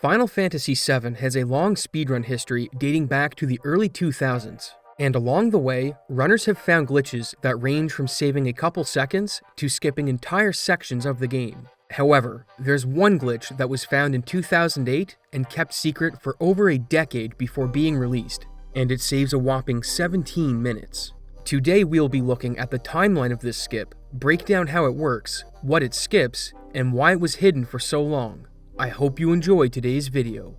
Final Fantasy VII has a long speedrun history dating back to the early 2000s, and along the way, runners have found glitches that range from saving a couple seconds to skipping entire sections of the game. However, there's one glitch that was found in 2008 and kept secret for over a decade before being released, and it saves a whopping 17 minutes. Today we'll be looking at the timeline of this skip, break down how it works, what it skips, and why it was hidden for so long. I hope you enjoyed today's video.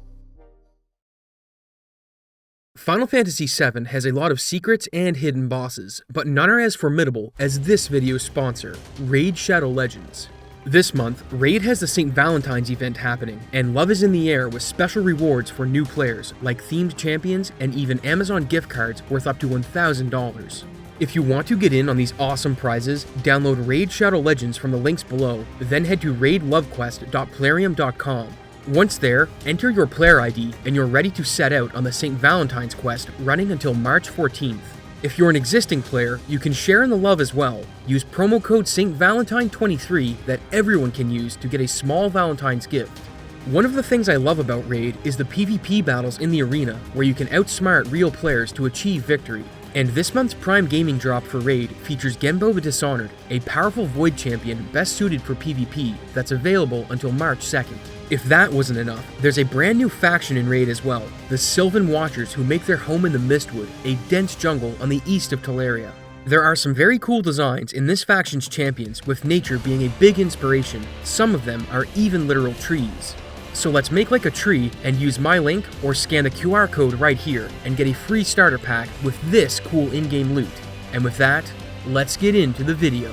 Final Fantasy VII has a lot of secrets and hidden bosses, but none are as formidable as this video's sponsor, Raid Shadow Legends. This month, Raid has the St. Valentine's event happening, and love is in the air with special rewards for new players, like themed champions and even Amazon gift cards worth up to $1,000. If you want to get in on these awesome prizes, download Raid Shadow Legends from the links below, then head to raidlovequest.plarium.com. Once there, enter your player ID and you're ready to set out on the St. Valentine's quest running until March 14th. If you're an existing player, you can share in the love as well. Use promo code StValentine23 that everyone can use to get a small Valentine's gift. One of the things I love about Raid is the PvP battles in the arena, where you can outsmart real players to achieve victory. And this month's Prime Gaming drop for Raid features Genbo the Dishonored, a powerful Void champion best suited for PvP that's available until March 2nd. If that wasn't enough, there's a brand new faction in Raid as well, the Sylvan Watchers, who make their home in the Mistwood, a dense jungle on the east of Teleria. There are some very cool designs in this faction's champions, with nature being a big inspiration. Some of them are even literal trees. So let's make like a tree and use my link or scan the QR code right here and get a free starter pack with this cool in-game loot. And with that, let's get into the video.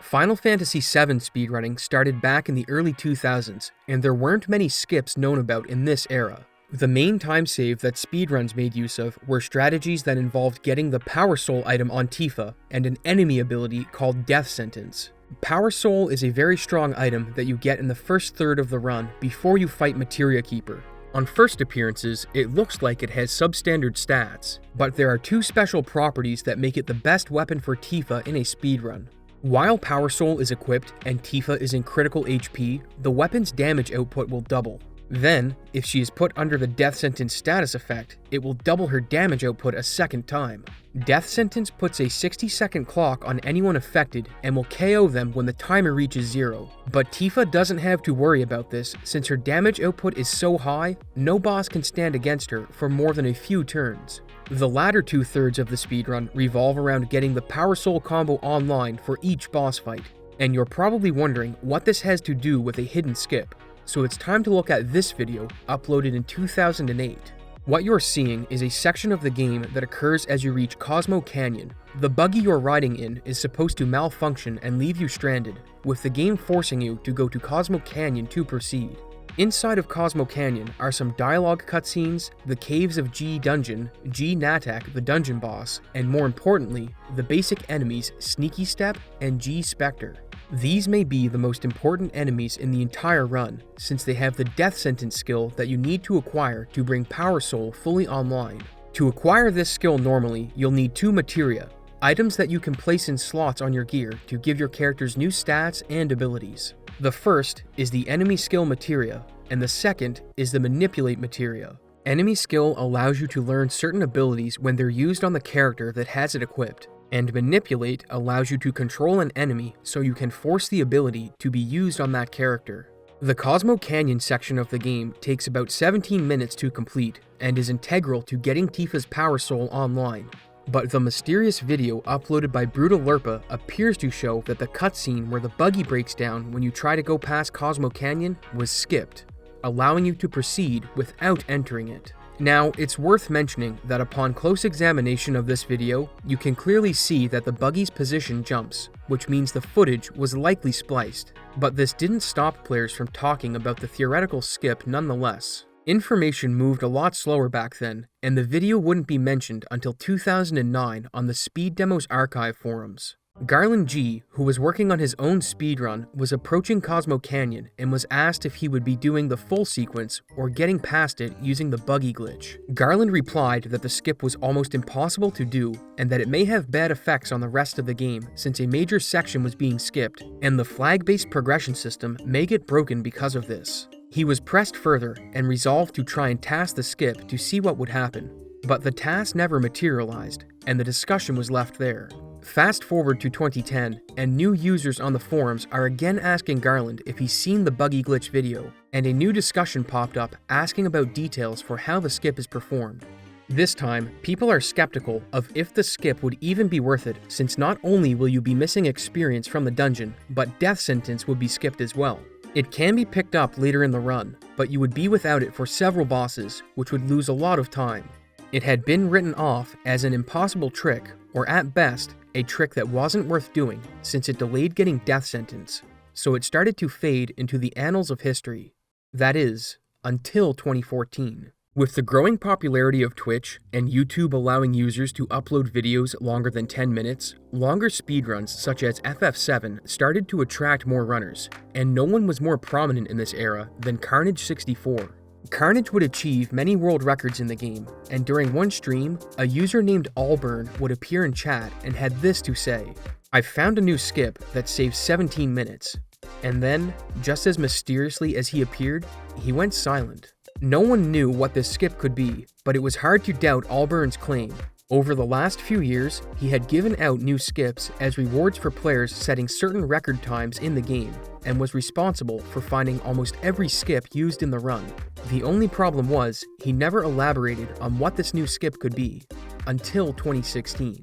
Final Fantasy VII speedrunning started back in the early 2000s, and there weren't many skips known about in this era. The main time save that speedruns made use of were strategies that involved getting the Power Soul item on Tifa and an enemy ability called Death Sentence. Power Soul is a very strong item that you get in the first third of the run before you fight Materia Keeper. On first appearances, it looks like it has substandard stats, but there are two special properties that make it the best weapon for Tifa in a speedrun. While Power Soul is equipped and Tifa is in critical HP, the weapon's damage output will double. Then, if she is put under the Death Sentence status effect, it will double her damage output a second time. Death Sentence puts a 60-second clock on anyone affected and will KO them when the timer reaches 0. But Tifa doesn't have to worry about this, since her damage output is so high, no boss can stand against her for more than a few turns. The latter two-thirds of the speedrun revolve around getting the Power Soul combo online for each boss fight. And you're probably wondering what this has to do with a hidden skip. So it's time to look at this video, uploaded in 2008. What you're seeing is a section of the game that occurs as you reach Cosmo Canyon. The buggy you're riding in is supposed to malfunction and leave you stranded, with the game forcing you to go to Cosmo Canyon to proceed. Inside of Cosmo Canyon are some dialogue cutscenes, the Caves of G Dungeon, G Natak the dungeon boss, and more importantly, the basic enemies Sneaky Step and G Spectre. These may be the most important enemies in the entire run, since they have the Death Sentence skill that you need to acquire to bring Power Soul fully online. To acquire this skill normally, you'll need two materia, items that you can place in slots on your gear to give your characters new stats and abilities. The first is the enemy skill materia, and the second is the manipulate materia. Enemy skill allows you to learn certain abilities when they're used on the character that has it equipped, and manipulate allows you to control an enemy so you can force the ability to be used on that character. The Cosmo Canyon section of the game takes about 17 minutes to complete and is integral to getting Tifa's Power Soul online. But the mysterious video uploaded by Brutal Lerpa appears to show that the cutscene where the buggy breaks down when you try to go past Cosmo Canyon was skipped, allowing you to proceed without entering it. Now, it's worth mentioning that upon close examination of this video, you can clearly see that the buggy's position jumps, which means the footage was likely spliced. But this didn't stop players from talking about the theoretical skip nonetheless. Information moved a lot slower back then, and the video wouldn't be mentioned until 2009 on the Speed Demos Archive forums. Garland G, who was working on his own speedrun, was approaching Cosmo Canyon and was asked if he would be doing the full sequence or getting past it using the buggy glitch. Garland replied that the skip was almost impossible to do and that it may have bad effects on the rest of the game since a major section was being skipped, and the flag-based progression system may get broken because of this. He was pressed further and resolved to try and task the skip to see what would happen, but the task never materialized, and the discussion was left there. Fast forward to 2010, and new users on the forums are again asking Garland if he's seen the buggy glitch video, and a new discussion popped up asking about details for how the skip is performed. This time, people are skeptical of if the skip would even be worth it, since not only will you be missing experience from the dungeon, but death sentence would be skipped as well. It can be picked up later in the run, but you would be without it for several bosses, which would lose a lot of time. It had been written off as an impossible trick, or at best, a trick that wasn't worth doing since it delayed getting death sentence, so it started to fade into the annals of history. That is, until 2014. With the growing popularity of Twitch and YouTube allowing users to upload videos longer than 10 minutes, longer speedruns such as FF7 started to attract more runners, and no one was more prominent in this era than Carnage64. Carnage would achieve many world records in the game, and during one stream, a user named Allburn would appear in chat and had this to say: "I found a new skip that saves 17 minutes. And then, just as mysteriously as he appeared, he went silent. No one knew what this skip could be, but it was hard to doubt Allburn's claim. Over the last few years, he had given out new skips as rewards for players setting certain record times in the game, and was responsible for finding almost every skip used in the run. The only problem was, he never elaborated on what this new skip could be, until 2016.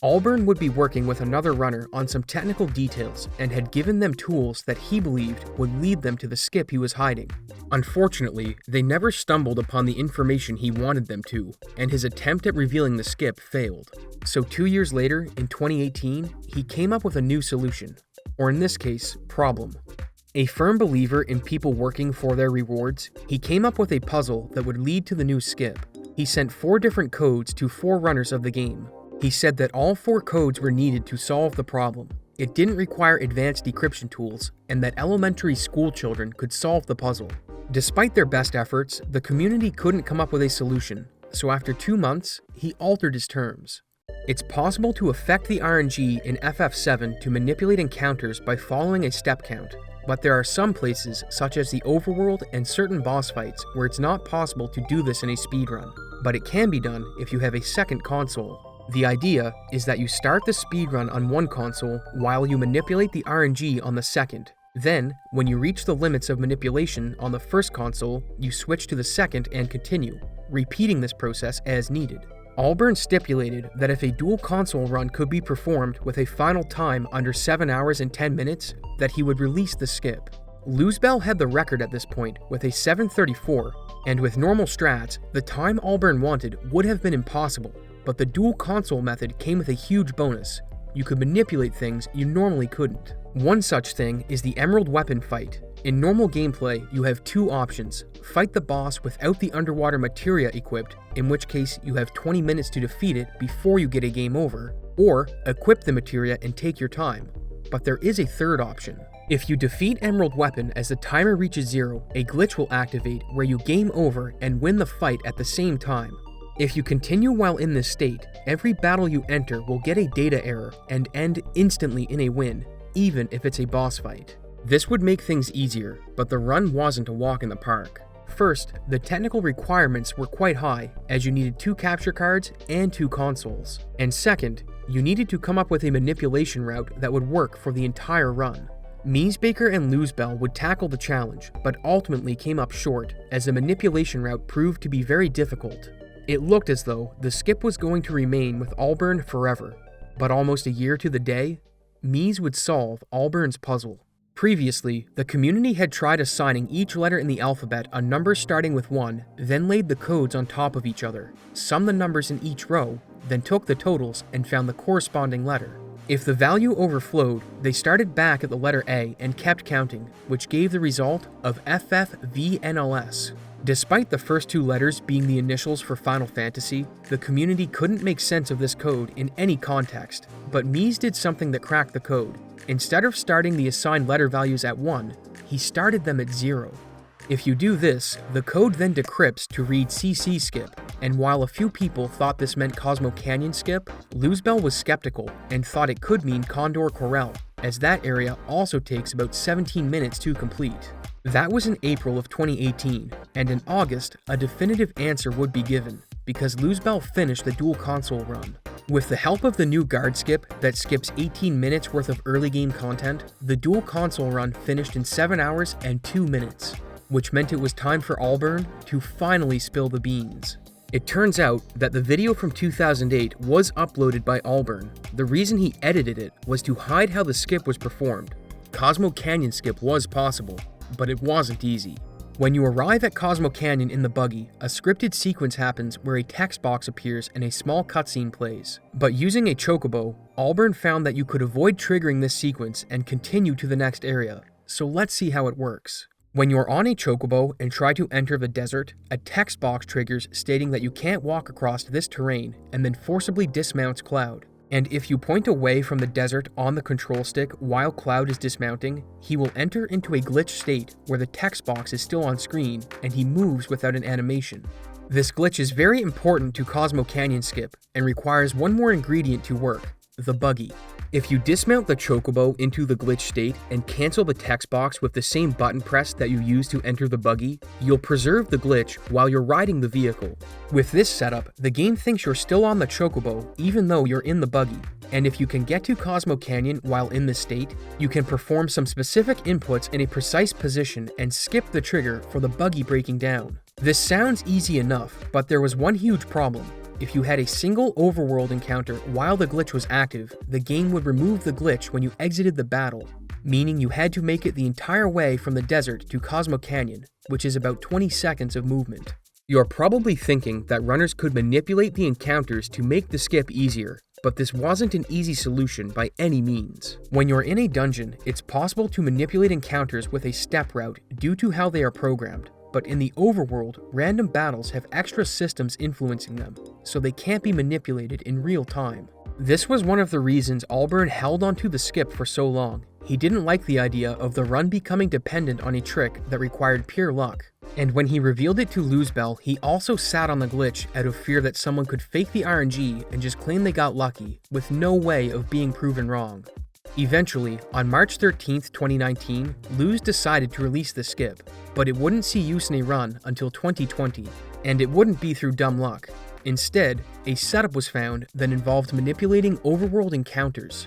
Allburn would be working with another runner on some technical details and had given them tools that he believed would lead them to the skip he was hiding. Unfortunately, they never stumbled upon the information he wanted them to, and his attempt at revealing the skip failed. So 2 years later, in 2018, he came up with a new solution, or in this case, problem. A firm believer in people working for their rewards, he came up with a puzzle that would lead to the new skip. He sent 4 different codes to 4 runners of the game. He said that all 4 codes were needed to solve the problem. It didn't require advanced decryption tools, and that elementary school children could solve the puzzle. Despite their best efforts, the community couldn't come up with a solution, so after 2 months, he altered his terms. It's possible to affect the RNG in FF7 to manipulate encounters by following a step count, but there are some places, such as the overworld and certain boss fights, where it's not possible to do this in a speedrun, but it can be done if you have a second console. The idea is that you start the speedrun on one console while you manipulate the RNG on the second. Then, when you reach the limits of manipulation on the first console, you switch to the second and continue, repeating this process as needed. Allburn stipulated that if a dual console run could be performed with a final time under 7 hours and 10 minutes, that he would release the skip. Luzbel had the record at this point with a 7:34, and with normal strats, the time Allburn wanted would have been impossible. But the dual console method came with a huge bonus. You could manipulate things you normally couldn't. One such thing is the Emerald Weapon fight. In normal gameplay, you have 2 options. Fight the boss without the underwater materia equipped, in which case you have 20 minutes to defeat it before you get a game over, or equip the materia and take your time. But there is a third option. If you defeat Emerald Weapon as the timer reaches 0, a glitch will activate where you game over and win the fight at the same time. If you continue while in this state, every battle you enter will get a data error and end instantly in a win, even if it's a boss fight. This would make things easier, but the run wasn't a walk in the park. First, the technical requirements were quite high, as you needed 2 capture cards and 2 consoles. And second, you needed to come up with a manipulation route that would work for the entire run. Miesbaker and Luzbel would tackle the challenge, but ultimately came up short, as the manipulation route proved to be very difficult. It looked as though the skip was going to remain with Allburn forever, but almost a year to the day, Mies would solve Allburn's puzzle. Previously, the community had tried assigning each letter in the alphabet a number starting with 1, then laid the codes on top of each other, summed the numbers in each row, then took the totals and found the corresponding letter. If the value overflowed, they started back at the letter A and kept counting, which gave the result of FFVNLS. Despite the first two letters being the initials for Final Fantasy, the community couldn't make sense of this code in any context, but Mies did something that cracked the code. Instead of starting the assigned letter values at 1, he started them at 0. If you do this, the code then decrypts to read CC skip, and while a few people thought this meant Cosmo Canyon skip, Luzbel was skeptical and thought it could mean Condor Corral, as that area also takes about 17 minutes to complete. That was in April of 2018, and in August, a definitive answer would be given, because Luzbel finished the dual console run. With the help of the new guard skip that skips 18 minutes worth of early game content, the dual console run finished in 7 hours and 2 minutes, which meant it was time for Allburn to finally spill the beans. It turns out that the video from 2008 was uploaded by Allburn. The reason he edited it was to hide how the skip was performed. Cosmo Canyon skip was possible, but it wasn't easy. When you arrive at Cosmo Canyon in the buggy, a scripted sequence happens where a text box appears and a small cutscene plays. But using a chocobo, Allburn found that you could avoid triggering this sequence and continue to the next area. So let's see how it works. When you're on a chocobo and try to enter the desert, a text box triggers stating that you can't walk across this terrain and then forcibly dismounts Cloud. And if you point away from the desert on the control stick while Cloud is dismounting, he will enter into a glitch state where the text box is still on screen and he moves without an animation. This glitch is very important to Cosmo Canyon skip and requires one more ingredient to work: the buggy. If you dismount the chocobo into the glitch state and cancel the text box with the same button press that you use to enter the buggy, you'll preserve the glitch while you're riding the vehicle. With this setup, the game thinks you're still on the chocobo even though you're in the buggy. And if you can get to Cosmo Canyon while in this state, you can perform some specific inputs in a precise position and skip the trigger for the buggy breaking down. This sounds easy enough, but there was one huge problem. If you had a single overworld encounter while the glitch was active, the game would remove the glitch when you exited the battle, meaning you had to make it the entire way from the desert to Cosmo Canyon, which is about 20 seconds of movement. You're probably thinking that runners could manipulate the encounters to make the skip easier, but this wasn't an easy solution by any means. When you're in a dungeon, it's possible to manipulate encounters with a step route due to how they are programmed. But in the overworld, random battles have extra systems influencing them, so they can't be manipulated in real time. This was one of the reasons Allburn held onto the skip for so long. He didn't like the idea of the run becoming dependent on a trick that required pure luck. And when he revealed it to Luzbel, he also sat on the glitch out of fear that someone could fake the RNG and just claim they got lucky, with no way of being proven wrong. Eventually, on March 13, 2019, Luz decided to release the skip, but it wouldn't see use in a run until 2020, and it wouldn't be through dumb luck. Instead, a setup was found that involved manipulating overworld encounters.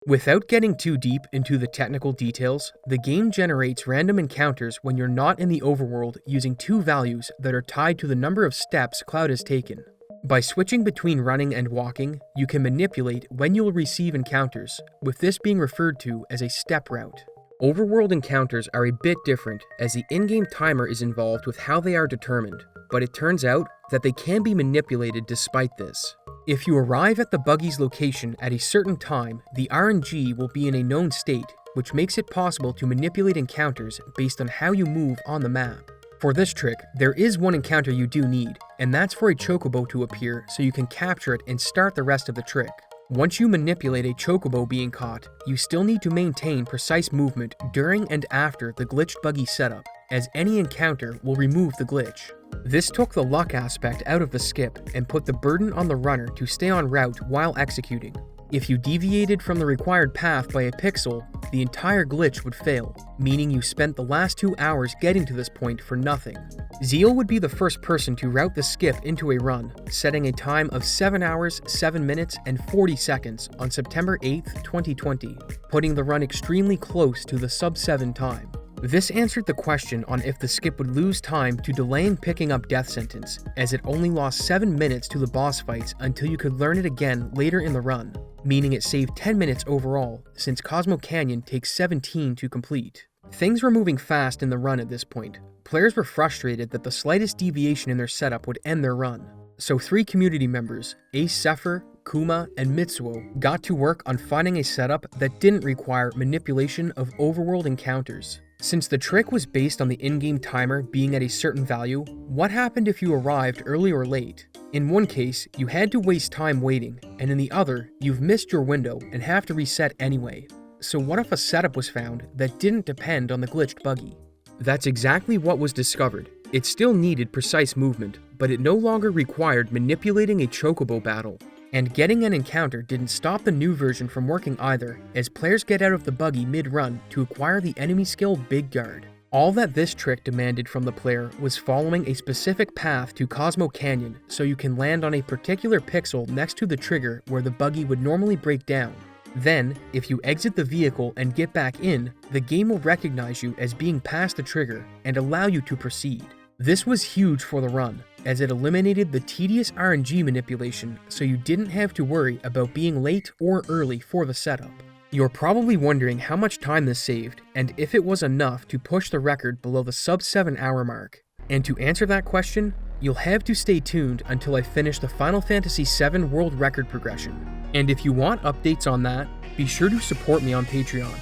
Without getting too deep into the technical details, the game generates random encounters when you're not in the overworld using two values that are tied to the number of steps Cloud has taken. By switching between running and walking, you can manipulate when you'll receive encounters, with this being referred to as a step route. Overworld encounters are a bit different, as the in-game timer is involved with how they are determined, but it turns out that they can be manipulated despite this. If you arrive at the buggy's location at a certain time, the RNG will be in a known state, which makes it possible to manipulate encounters based on how you move on the map. For this trick, there is one encounter you do need, and that's for a chocobo to appear so you can capture it and start the rest of the trick. Once you manipulate a chocobo being caught, you still need to maintain precise movement during and after the glitched buggy setup, as any encounter will remove the glitch. This took the luck aspect out of the skip and put the burden on the runner to stay on route while executing. If you deviated from the required path by a pixel, the entire glitch would fail, meaning you spent the last 2 hours getting to this point for nothing. Zheal would be the first person to route the skip into a run, setting a time of 7 hours, 7 minutes, and 40 seconds on September 8, 2020, putting the run extremely close to the sub-7 time. This answered the question on if the skip would lose time to delaying picking up Death Sentence, as it only lost 7 minutes to the boss fights until you could learn it again later in the run, meaning it saved 10 minutes overall, since Cosmo Canyon takes 17 to complete. Things were moving fast in the run at this point. Players were frustrated that the slightest deviation in their setup would end their run. So 3 community members, Ace Sepher, Kuma, and Mitsuo, got to work on finding a setup that didn't require manipulation of overworld encounters. Since the trick was based on the in-game timer being at a certain value, what happened if you arrived early or late? In one case, you had to waste time waiting, and in the other, you've missed your window and have to reset anyway. So what if a setup was found that didn't depend on the glitched buggy? That's exactly what was discovered. It still needed precise movement, but it no longer required manipulating a chocobo battle. And getting an encounter didn't stop the new version from working either, as players get out of the buggy mid-run to acquire the enemy skill Big Guard. All that this trick demanded from the player was following a specific path to Cosmo Canyon so you can land on a particular pixel next to the trigger where the buggy would normally break down. Then, if you exit the vehicle and get back in, the game will recognize you as being past the trigger and allow you to proceed. This was huge for the run, as it eliminated the tedious RNG manipulation so you didn't have to worry about being late or early for the setup. You're probably wondering how much time this saved, and if it was enough to push the record below the sub 7 hour mark. And to answer that question, you'll have to stay tuned until I finish the Final Fantasy VII World Record progression. And if you want updates on that, be sure to support me on Patreon.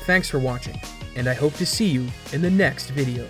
Thanks for watching, and I hope to see you in the next video.